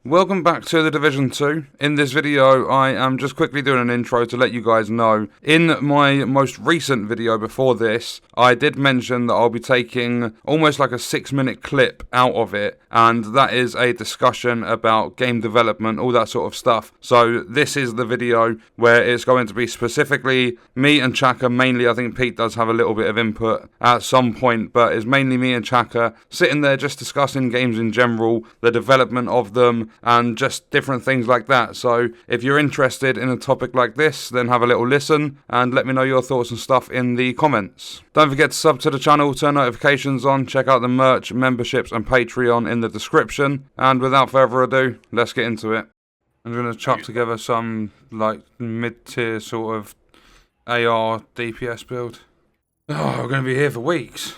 Welcome back to The Division 2. In this video, I am just quickly doing an intro to let you guys know. In my most recent video before this, I did mention that I'll be taking almost like a 6-minute clip out of it, and that is a discussion about game development, all that sort of stuff. So this is the video where it's going to be specifically me and Chaka. Mainly, I think Pete does have a little bit of input at some point, but it's mainly me and Chaka sitting there just discussing games in general, the development of them, and just different things like that. So if you're interested in a topic like this, then have a little listen and let me know your thoughts and stuff in the comments. Don't forget to sub to the channel, turn notifications on, check out the merch, memberships and Patreon in the description, and without further ado, let's get into it. I'm going to chuck together some like mid-tier sort of AR DPS build. Oh, we're going to be here for weeks.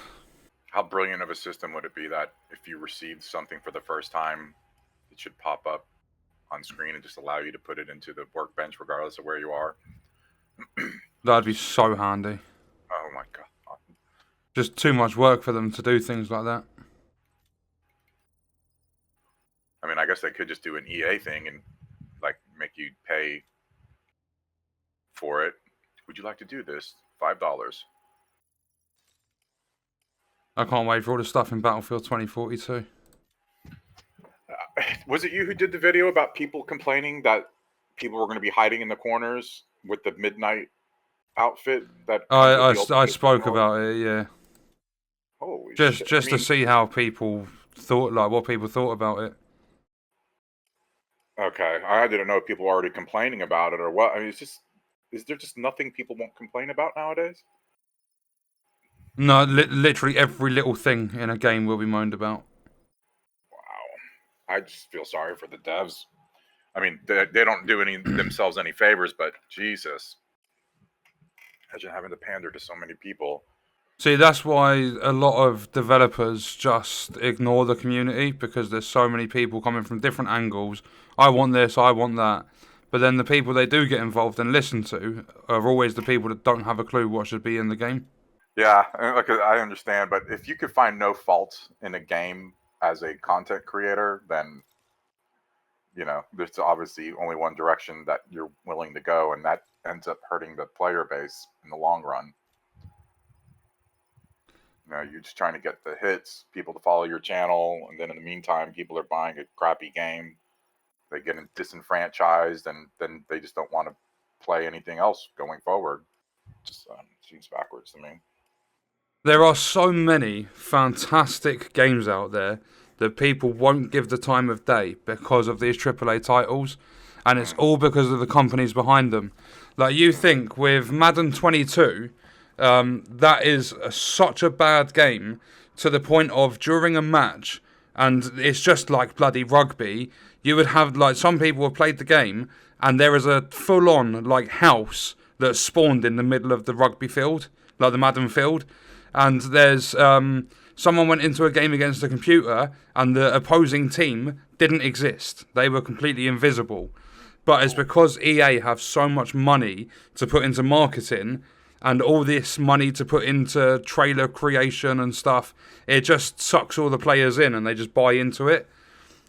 How brilliant of a system would it be that if you received something for the first time, it should pop up on screen and just allow you to put it into the workbench regardless of where you are? That'd be so handy. Oh my god. Just too much work for them to do things like that. I mean, I guess they could just do an EA thing and like make you pay for it. Would you like to do this? $5. I can't wait for all the stuff in Battlefield 2042. Was it you who did the video about people complaining that people were going to be hiding in the corners with the midnight outfit? That I spoke about it, yeah. Holy just shit. to see how people thought, like what people thought about it. Okay, I didn't know if people were already complaining about it or what. I mean, is there just nothing people won't complain about nowadays? No, literally every little thing in a game will be moaned about. I just feel sorry for the devs. I mean, they don't do themselves any favors, but Jesus. Imagine having to pander to so many people. See, that's why a lot of developers just ignore the community, because there's so many people coming from different angles. I want this, I want that. But then the people they do get involved and listen to are always the people that don't have a clue what should be in the game. Yeah, I understand, but if you could find no faults in a game as a content creator, then, you know, there's obviously only one direction that you're willing to go, and that ends up hurting the player base in the long run. You know, you're just trying to get the hits, people to follow your channel, and then in the meantime, people are buying a crappy game. They get disenfranchised, and then they just don't want to play anything else going forward. Just seems backwards to me. There are so many fantastic games out there that people won't give the time of day because of these AAA titles, and it's all because of the companies behind them. Like, you think with Madden 22, that is such a bad game to the point of during a match, and it's just like bloody rugby, you would have, like, some people have played the game, and there is a full-on, like, house that spawned in the middle of the rugby field, like the Madden field. And there's someone went into a game against a computer, and the opposing team didn't exist. They were completely invisible. But it's because EA have so much money to put into marketing and all this money to put into trailer creation and stuff, it just sucks all the players in and they just buy into it.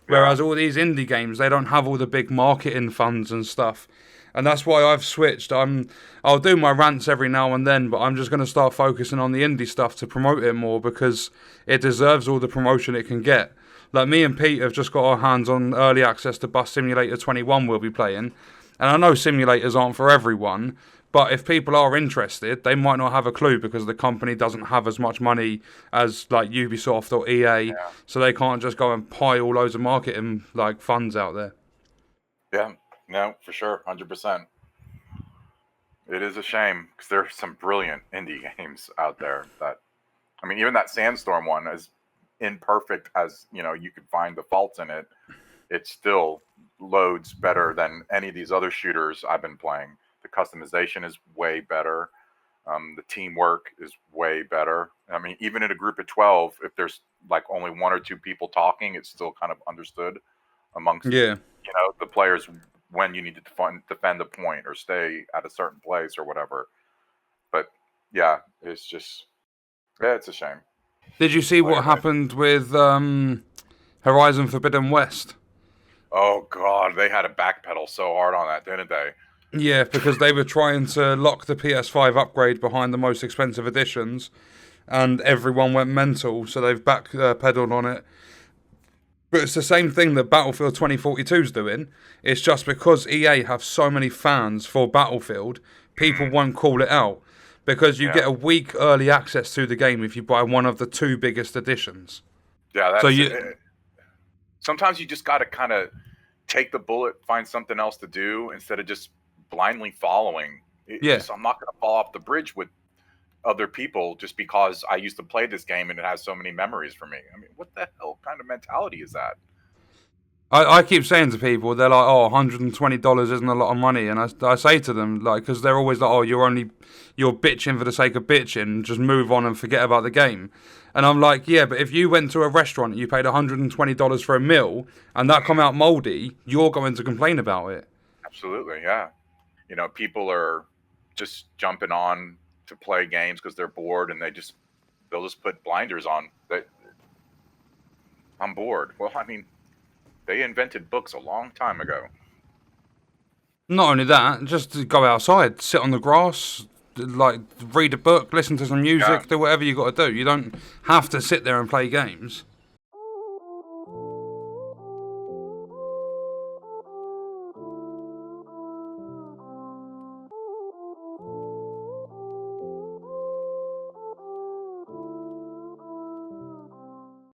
Whereas all these indie games, they don't have all the big marketing funds and stuff. And that's why I've switched. I'll do my rants every now and then, but I'm just going to start focusing on the indie stuff to promote it more, because it deserves all the promotion it can get. Like, me and Pete have just got our hands on early access to Bus Simulator 21 we'll be playing. And I know simulators aren't for everyone, but if people are interested, they might not have a clue because the company doesn't have as much money as like Ubisoft or EA, so they can't just go and pile loads of marketing like funds out there. Yeah. No, for sure, 100%. It is a shame because there are some brilliant indie games out there that, I mean, even that Sandstorm one, as imperfect as, you know, you could find the faults in it, it still loads better than any of these other shooters I've been playing. The customization is way better. The teamwork is way better. I mean, even in a group of 12, if there's like only one or two people talking, it's still kind of understood amongst, you know, the players when you need to defend a point or stay at a certain place or whatever. But yeah, it's just, yeah, it's a shame. Did you see what happened with Horizon Forbidden West? Oh god, they had to backpedal so hard on that, didn't they? Yeah, because they were trying to lock the PS5 upgrade behind the most expensive editions, and everyone went mental, so they've backpedaled on it. But it's the same thing that Battlefield 2042 is doing. It's just because EA have so many fans for Battlefield, people won't call it out. Because you Yeah. get a week early access to the game if you buy one of the two biggest editions. Yeah, So that's you, sometimes you just got to kind of take the bullet, find something else to do instead of just blindly following. yeah. I'm not going to fall off the bridge with other people just because I used to play this game and it has so many memories for me. I mean, what the hell kind of mentality is that? I keep saying to people, they're like, oh, $120 isn't a lot of money. And I say to them, like, because they're always like, oh, you're bitching for the sake of bitching, just move on and forget about the game. And I'm like, yeah, but if you went to a restaurant and you paid $120 for a meal and that come out moldy, you're going to complain about it. Absolutely, yeah. People are just jumping on to play games because they're bored and they'll just put blinders on. I'm bored. Well, I mean, they invented books a long time ago. Not only that, just to go outside, sit on the grass, like read a book, listen to some Yeah, music, do whatever you got to do. You don't have to sit there and play games.